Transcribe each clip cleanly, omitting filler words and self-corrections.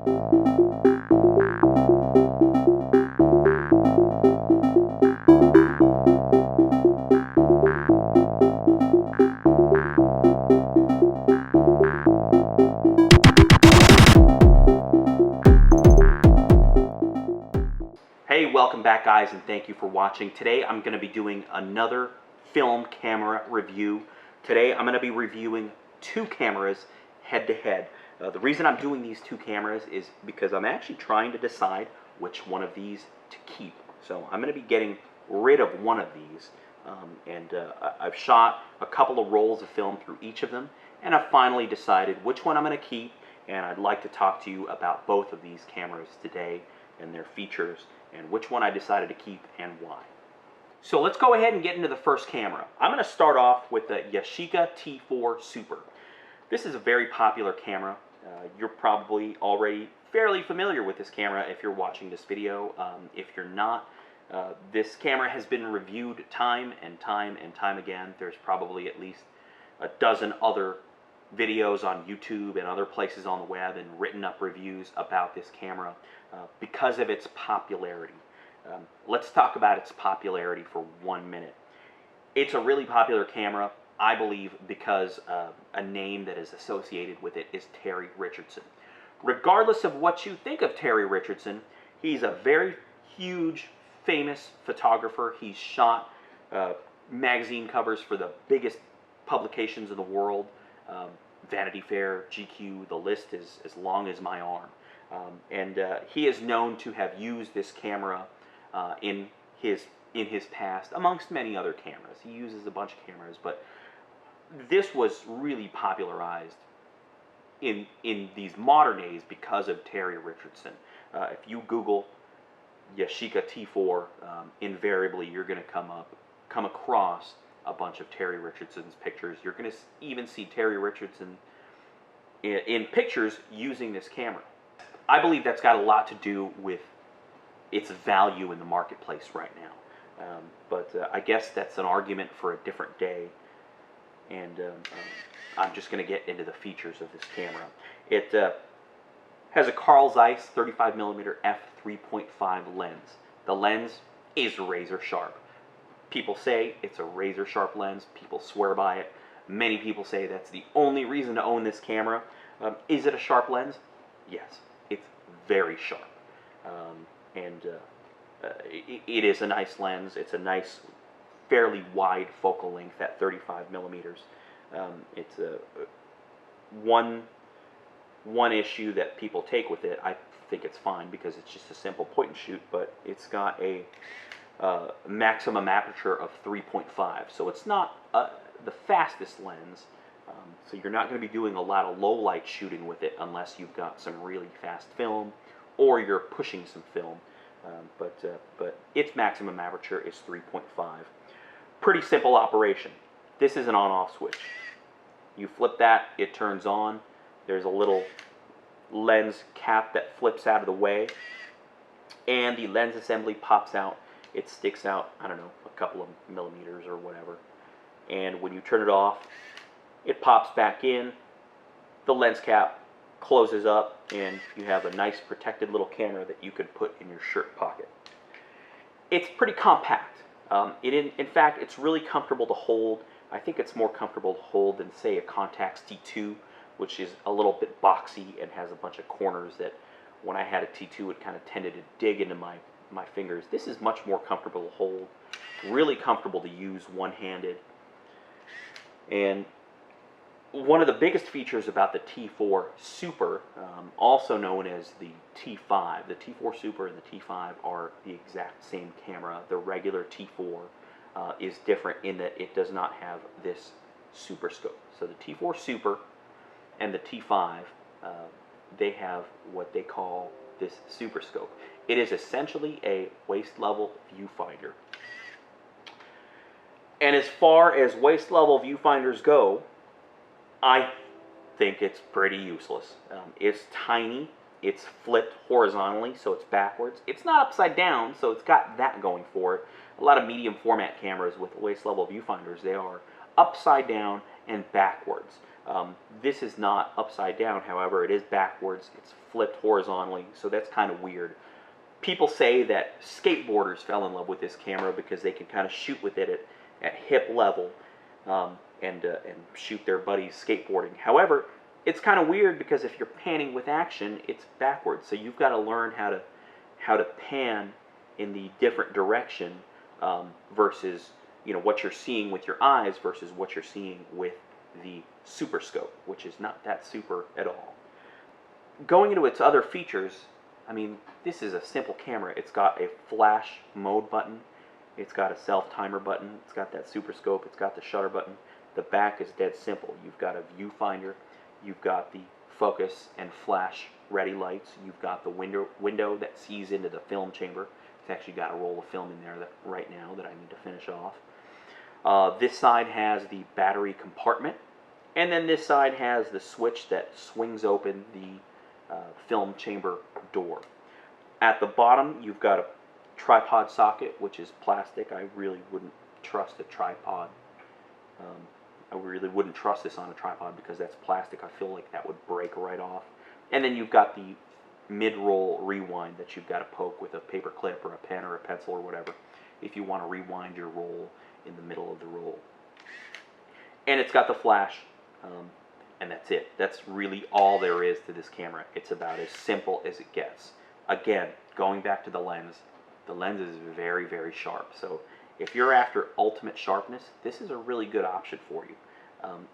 Hey, welcome back guys, and thank you for watching. Today I'm going to be doing another film camera review. Today I'm going to be reviewing two cameras head to head. The reason I'm doing these two cameras is because I'm actually trying to decide which one of these to keep. So I'm going to be getting rid of one of these, I've shot a couple of rolls of film through each of them, and I've finally decided which one I'm going to keep, and I'd like to talk to you about both of these cameras today and their features, and which one I decided to keep and why. So let's go ahead and get into the first camera. I'm going to start off with the Yashica T4 Super. This is a very popular camera. You're probably already fairly familiar with this camera if you're watching this video. If you're not, this camera has been reviewed time and time again. There's probably at least a dozen other videos on YouTube and other places on the web and written up reviews about this camera because of its popularity. Let's talk about its popularity for 1 minute. It's a really popular camera, I believe, because a name that is associated with it is Terry Richardson. Regardless of what you think of Terry Richardson, he's a very huge, famous photographer. He's shot magazine covers for the biggest publications in the world. Vanity Fair, GQ, the list is as long as my arm. He is known to have used this camera in his past, amongst many other cameras. He uses a bunch of cameras, but this was really popularized in these modern days because of Terry Richardson. If you Google Yashica T4, invariably you're going to come across a bunch of Terry Richardson's pictures. You're going to even see Terry Richardson in pictures using this camera. I believe that's got a lot to do with its value in the marketplace right now. I guess that's an argument for a different day, and I'm just going to get into the features of this camera. It has a Carl Zeiss 35mm f3.5 lens. The lens is razor sharp. People say it's a razor sharp lens. People swear by it. Many people say that's the only reason to own this camera. Is it a sharp lens? Yes, it's very sharp. It is a nice lens. It's a nice, fairly wide focal length at 35mm. It's one issue that people take with it. I think it's fine because it's just a simple point and shoot, but it's got a maximum aperture of 3.5, so it's not the fastest lens, so you're not going to be doing a lot of low light shooting with it unless you've got some really fast film or you're pushing some film, but its maximum aperture is 3.5. Pretty simple operation. This is an on-off switch. You flip that, it turns on. There's a little lens cap that flips out of the way, and the lens assembly pops out. It sticks out, I don't know, a couple of millimeters or whatever. And when you turn it off, it pops back in. The lens cap closes up, and you have a nice protected little camera that you could put in your shirt pocket. It's pretty compact. In fact, it's really comfortable to hold. I think it's more comfortable to hold than, say, a Contax T2, which is a little bit boxy and has a bunch of corners that, when I had a T2, it kind of tended to dig into my fingers. This is much more comfortable to hold, really comfortable to use one-handed. And one of the biggest features about the T4 Super, also known as the T5, the T4 Super and the T5 are the exact same camera. The regular T4 is different in that it does not have this super scope. So the T4 Super and the T5, they have what they call this super scope. It is essentially a waist level viewfinder. And as far as waist level viewfinders go, I think it's pretty useless. It's tiny, it's flipped horizontally, so it's backwards. It's not upside down, so it's got that going for it. A lot of medium format cameras with waist level viewfinders, they are upside down and backwards. This is not upside down, however, it is backwards. It's flipped horizontally, so that's kind of weird. People say that skateboarders fell in love with this camera because they can kind of shoot with it at hip level and shoot their buddies skateboarding. However, it's kind of weird because if you're panning with action, it's backwards. So you've got to learn how to pan in the different direction versus what you're seeing with your eyes versus what you're seeing with the super scope, which is not that super at all. Going into its other features, I mean, this is a simple camera. It's got a flash mode button. It's got a self-timer button. It's got that super scope. It's got the shutter button. The back is dead simple. You've got a viewfinder. You've got the focus and flash ready lights. You've got the window that sees into the film chamber. It's actually got a roll of film in there right now that I need to finish off. This side has the battery compartment. And then this side has the switch that swings open the film chamber door. At the bottom, you've got a tripod socket, which is plastic. I really wouldn't trust a tripod. I really wouldn't trust this on a tripod because that's plastic. I feel like that would break right off. And then you've got the mid-roll rewind that you've got to poke with a paper clip or a pen or a pencil or whatever if you want to rewind your roll in the middle of the roll. And it's got the flash. And that's it. That's really all there is to this camera. It's about as simple as it gets. Again, going back to the lens is very, very sharp. So if you're after ultimate sharpness, this is a really good option for you.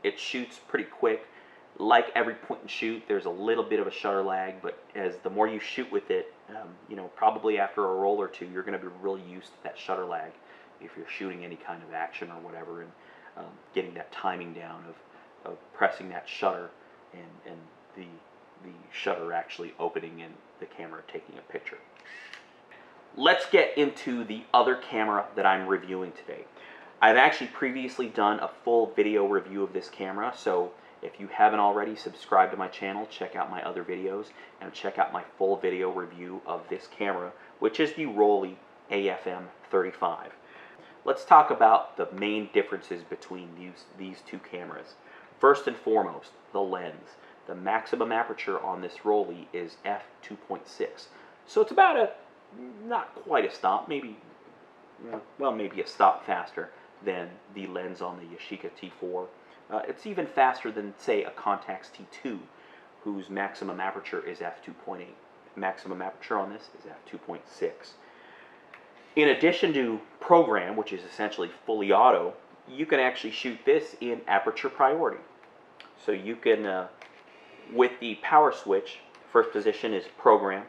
It shoots pretty quick. Like every point and shoot, there's a little bit of a shutter lag, but as the more you shoot with it, probably after a roll or two, you're going to be really used to that shutter lag if you're shooting any kind of action or whatever, and getting that timing down of pressing that shutter and the shutter actually opening and the camera taking a picture. Let's get into the other camera that I'm reviewing today. I've actually previously done a full video review of this camera, so if you haven't already subscribed to my channel, check out my other videos and check out my full video review of this camera, which is the Rollei AFM35. Let's talk about the main differences between these two cameras. First and foremost, the lens. The maximum aperture on this Rollei is f2.6. So it's about not quite a stop, maybe a stop faster than the lens on the Yashica T4. It's even faster than, say, a Contax T2, whose maximum aperture is f2.8. Maximum aperture on this is f2.6. In addition to program, which is essentially fully auto, you can actually shoot this in Aperture Priority. So you can, with the power switch, first position is program,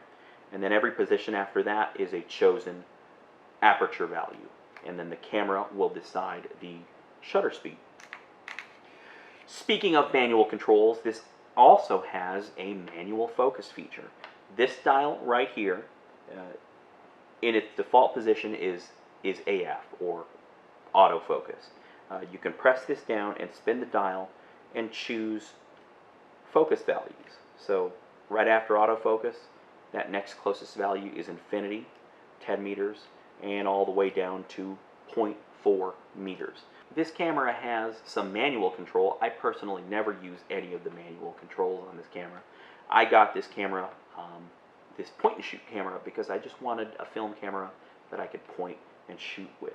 and then every position after that is a chosen aperture value. And then the camera will decide the shutter speed. Speaking of manual controls, this also has a manual focus feature. This dial right here, in its default position is AF, or autofocus. You can press this down and spin the dial and choose focus values. So right after autofocus, that next closest value is infinity, 10 meters, and all the way down to 0.4 meters. This camera has some manual control. I personally never use any of the manual controls on this camera. I got this camera, this point and shoot camera, because I just wanted a film camera that I could point and shoot with.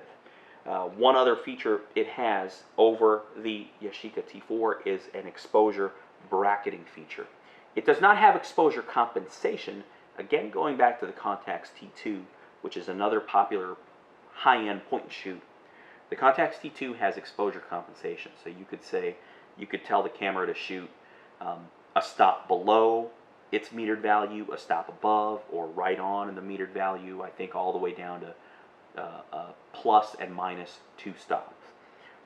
One other feature it has over the Yashica T4 is an exposure bracketing feature. It does not have exposure compensation. Again, going back to the Contax T2, which is another popular high-end point and shoot. The Contax T2 has exposure compensation, so you could tell the camera to shoot a stop below its metered value, a stop above, or right on in the metered value. I think all the way down to plus and minus 2 stops.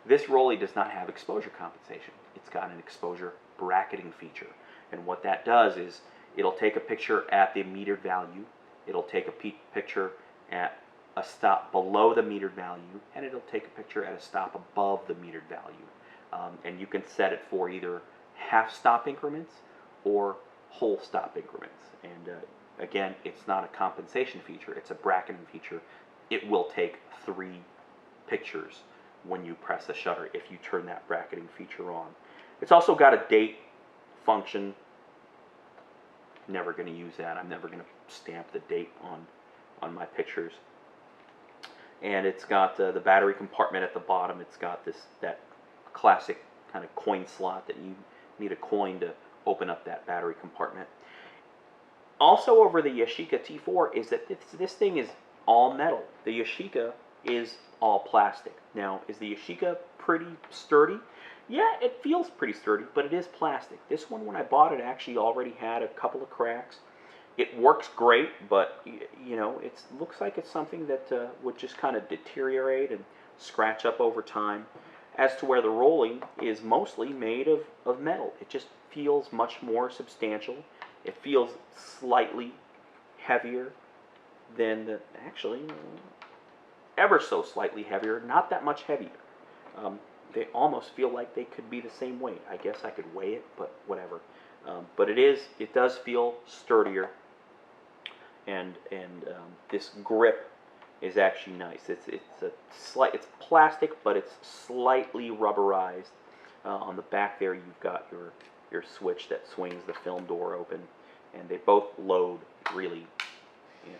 This Rollei does not have exposure compensation. It's got an exposure bracketing feature, and what that does is it'll take a picture at the metered value, it'll take a picture at a stop below the metered value, and it'll take a picture at a stop above the metered value. And you can set it for either half stop increments or whole stop increments. And again, it's not a compensation feature, it's a bracketing feature. It will take 3 pictures when you press the shutter if you turn that bracketing feature on. It's also got a date function. Never going to use that. I'm never going to stamp the date on my pictures. And it's got the battery compartment at the bottom. It's got that classic kind of coin slot that you need a coin to open up that battery compartment. Also over the Yashica T4 is that this thing is all metal. The Yashica is all plastic. Now, is the Yashica pretty sturdy? Yeah, it feels pretty sturdy, but it is plastic. This one, when I bought it, actually already had a couple of cracks. It works great, but you know, it looks like it's something that would just kind of deteriorate and scratch up over time. As to where the Rollei is mostly made of metal. It just feels much more substantial. It feels slightly heavier than actually, ever so slightly heavier, not that much heavier. They almost feel like they could be the same weight. I guess I could weigh it, but whatever. But it does feel sturdier, and this grip is actually nice. It's plastic, but it's slightly rubberized. On the back there, you've got your switch that swings the film door open, and they both load really.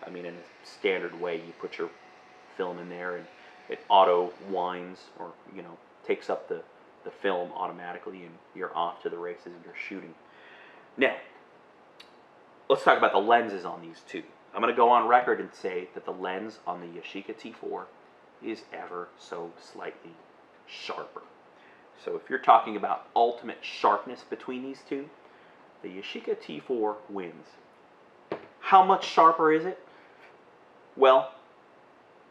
I mean, in a standard way, you put your film in there, and it auto winds, or takes up the film automatically, and you're off to the races and you're shooting. Now, let's talk about the lenses on these two. I'm going to go on record and say that the lens on the Yashica T4 is ever so slightly sharper. So if you're talking about ultimate sharpness between these two, the Yashica T4 wins. How much sharper is it? Well,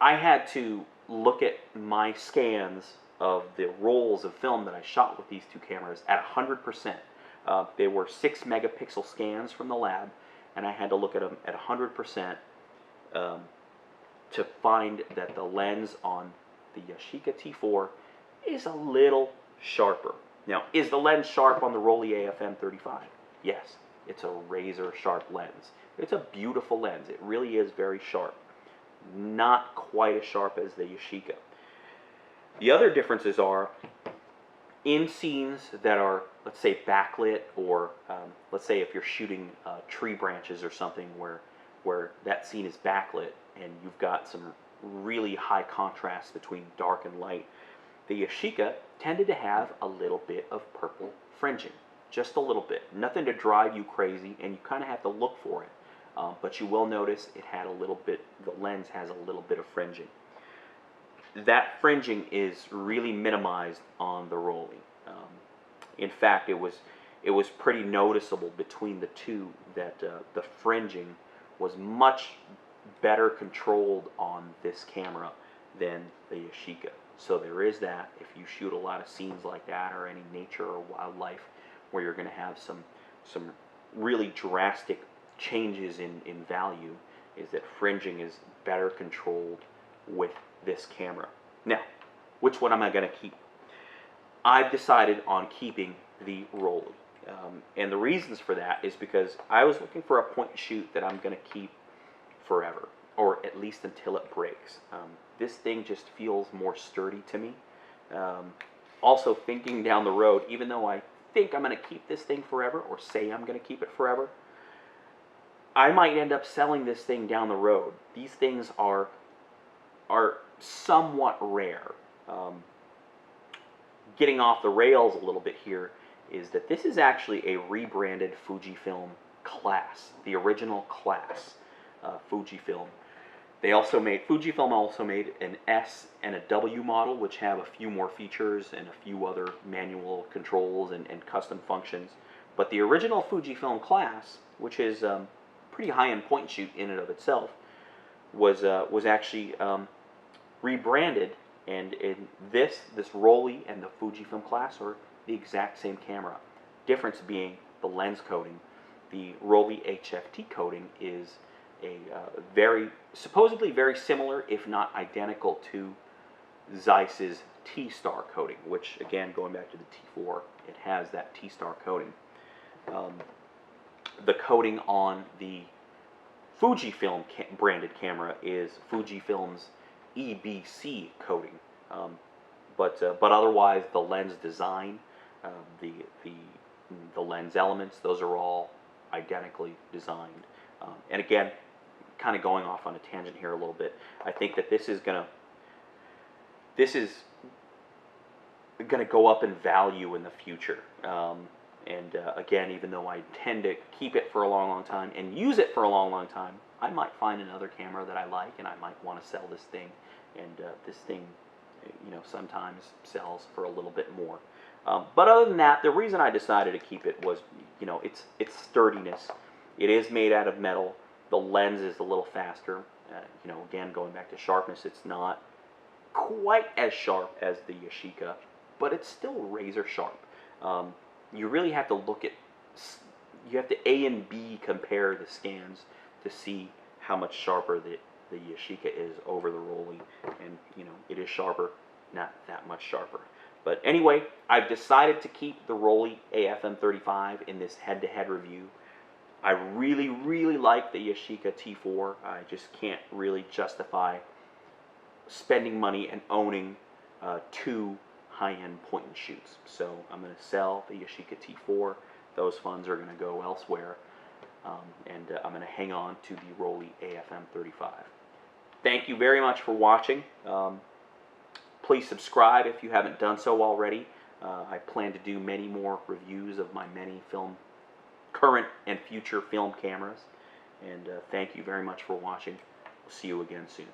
I had to look at my scans of the rolls of film that I shot with these two cameras at 100%. They were 6 megapixel scans from the lab, and I had to look at them at 100% to find that the lens on the Yashica T4 is a little sharper. Now, is the lens sharp on the Rollei AFM35? Yes, it's a razor sharp lens. It's a beautiful lens. It really is very sharp. Not quite as sharp as the Yashica. The other differences are in scenes that are, let's say, backlit, or let's say if you're shooting tree branches or something where that scene is backlit and you've got some really high contrast between dark and light, the Yashica tended to have a little bit of purple fringing. Just a little bit. Nothing to drive you crazy, and you kind of have to look for it. But you will notice it had a little bit, the lens has a little bit of fringing. That fringing is really minimized on the Rollei. In fact, it was pretty noticeable between the two that the fringing was much better controlled on this camera than the Yashica. So there is that. If you shoot a lot of scenes like that, or any nature or wildlife where you're going to have some really drastic changes in value, is that fringing is better controlled with this camera. Now, which one am I going to keep? I've decided on keeping the Rollei. And the reasons for that is because I was looking for a point and shoot that I'm going to keep forever, or at least until it breaks. This thing just feels more sturdy to me. Also, thinking down the road, even though I think I'm going to keep this thing forever, or say I'm going to keep it forever, I might end up selling this thing down the road. These things are somewhat rare. Getting off the rails a little bit here is that this is actually a rebranded Fujifilm class, the original class Fujifilm. Fujifilm also made an S and a W model, which have a few more features and a few other manual controls and custom functions. But the original Fujifilm class, which is pretty high-end point and shoot in and of itself, was actually rebranded, and in this Rollei and the Fujifilm class are the exact same camera. Difference being the lens coating. The Rollei HFT coating is supposedly very similar, if not identical, to Zeiss's T-Star coating, which, again, going back to the T4, it has that T-Star coating. The coating on the Fujifilm branded camera is Fujifilm's EBC coating, but otherwise the lens design the the the lens elements, those are all identically designed. And again, kind of going off on a tangent here a little bit, I think that this is gonna go up in value in the future. Again, even though I intend to keep it for a long, long time and use it for a long, long time, I might find another camera that I like, and I might want to sell this thing. And this thing, sometimes sells for a little bit more. But other than that, the reason I decided to keep it was, its sturdiness. It is made out of metal. The lens is a little faster. Again, going back to sharpness, it's not quite as sharp as the Yashica, but it's still razor sharp. You really have to you have to A and B compare the scans to see how much sharper the Yashica is over the Rollei, and it is sharper, not that much sharper. But anyway, I've decided to keep the Rollei AFM35 in this head-to-head review. I really, really like the Yashica T4. I just can't really justify spending money and owning two high-end point-and-shoots. So I'm going to sell the Yashica T4. Those funds are going to go elsewhere. And I'm going to hang on to the Rollei AFM35. Thank you very much for watching. Please subscribe if you haven't done so already. I plan to do many more reviews of my many current and future film cameras. And thank you very much for watching. We'll see you again soon.